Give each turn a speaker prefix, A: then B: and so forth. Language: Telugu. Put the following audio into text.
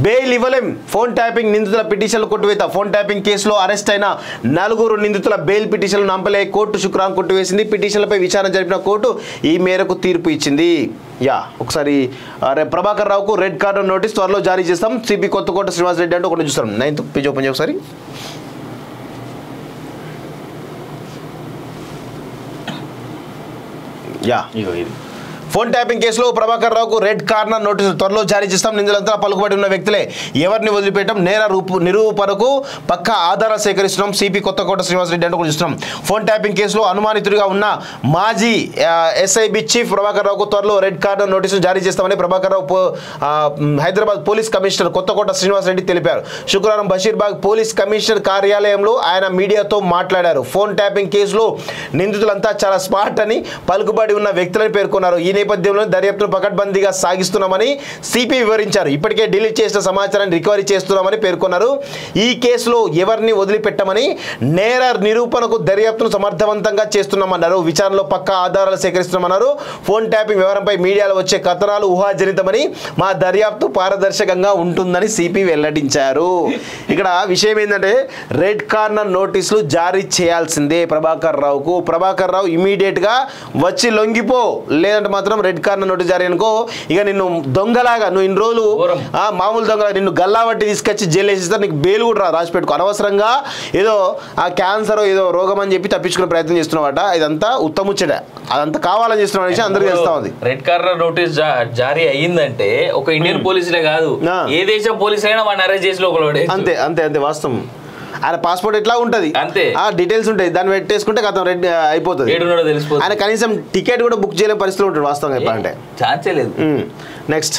A: బెయిల్ ఇవ్వలేం, ఫోన్ ట్యాపింగ్ నిందితుల పిటిషన్లు కొట్టివేత. ఫోన్ ట్యాపింగ్ కేసులో అరెస్ట్ అయిన 4 నిందితుల బెయిల్ పిటిషన్లు నంపలే కోర్టు శుక్రవారం కొట్టివేసింది. పిటిషన్లపై విచారణ జరిపిన కోర్టు ఈ మేరకు తీర్పు ఇచ్చింది. ఒకసారి ప్రభాకర్ రావుకు రెడ్ కార్నర్ నోటీస్ త్వరలో జారీ చేస్తాం. సిపి కొత్తకోట శ్రీనివాస్ రెడ్డి అంటూ ఒకటి చూస్తాం. 9th పేజ్ ఓపెన్ చేయ ఒకసారి. ఫోన్ ట్యాపింగ్ కేసులో ప్రభాకర్ రావుకు రెడ్ కార్నర్ నోటీసులు త్వరలో జారీ చేస్తాం. నిందితులంతా పలుకుబడి ఉన్న వ్యక్తులే, ఎవరిని వదిలిపెట్టం, నేర నిరూపణకు పక్క ఆధారాలు సేకరిస్తున్నాం. సిపి కొత్తకోట శ్రీనివాస్ రెడ్డి అంటూ చూస్తున్నాం. ఫోన్ ట్యాపింగ్ కేసులో అనుమానితుడిగా ఉన్న మాజీ ఎస్ఐబి చీఫ్ ప్రభాకర్ రావుకు త్వరలో రెడ్ కార్నర్ నోటీసులు జారీ చేస్తామని ప్రభాకర్ రావు హైదరాబాద్ పోలీస్ కమిషనర్ కొత్తకోట శ్రీనివాస్ రెడ్డి తెలిపారు. శుక్రవారం బషీర్బాగ్ పోలీస్ కమిషనర్ కార్యాలయంలో ఆయన మీడియాతో మాట్లాడారు. ఫోన్ ట్యాపింగ్ కేసులో నిందితులంతా చాలా స్మార్ట్ అని, పలుకుబడి ఉన్న వ్యక్తులని పేర్కొన్నారు. ఈ నేపథ్యంలో దర్యాప్తును పకడ్బందీగా సాగిస్తున్నామని సిపి వివరించారు. ఇప్పటికే డిలీట్ చేసిన సమాచారాన్ని రికవరీ చేస్తున్నామని పేర్కొన్నారు. ఈ కేసులో ఎవరిని వదిలిపెట్టమని, నేర నిరూపణకు దర్యాప్తును సమర్థవంతంగా చేస్తున్నామన్నారు. విచారణలో పక్కా ఆధారాలు సేకరిస్తున్నామన్నారు. ఫోన్ ట్యాపింగ్ వ్యవహారంపై మీడియాలో వచ్చే కథనాలు ఊహాజనితమని, మా దర్యాప్తు పారదర్శకంగా ఉంటుందని సిపి వెల్లడించారు. ఇక్కడ విషయం ఏంటంటే రెడ్ కార్నర్ నోటీసులు జారీ చేయాల్సిందే ప్రభాకర్ రావుకు. ప్రభాకర్ రావు ఇమీడియట్గా వచ్చి లొంగిపో, లేదంటే మాత్రం రెడ్ కార్నర్ నోటీస్ జారీ అనుకో, ఇక నిన్ను దొంగలాగా, నువ్వు ఇన్ని రోజులు మామూలు దొంగలాగా నిన్ను గల్లా బట్టి తీసుకొచ్చి జైలు వేసిస్తారు. నీకు బెయిల్ కూడా రాసి పెట్టుకో. అనవసరంగా ఏదో ఆ క్యాన్సర్ ఏదో రోగం అని చెప్పి తప్పించుకునే ప్రయత్నం చేస్తున్నావట. ఇదంతా ఉత్తముచ్చట, అదంతా కావాలని చేస్తున్న విషయం అందరికీ తెలుస్తా ఉంది.
B: రెడ్ కార్నర్ నోటీస్ జారీ అయ్యిందంటే ఒక ఇండియన్ పోలీసులే కాదు, ఏ దేశం పోలీసు అయినా వాడిని అరెస్ట్ చేసి లోపల.
A: అంతే అంతే అంతే వాస్తవం. ఆయన పాస్పోర్ట్ ఎట్లా ఉంటుంది, అంతే ఆ డీటెయిల్స్ ఉంటాయి, దాన్ని పెట్టేసుకుంటే కథం రెడ్ అయిపోతుంది. ఆయన కనీసం టికెట్ కూడా బుక్ చేయలేని పరిస్థితులు ఉంటాడు వాస్తవంగా చెప్పాలంటే.
B: ఛాన్సే లేదు.
A: నెక్స్ట్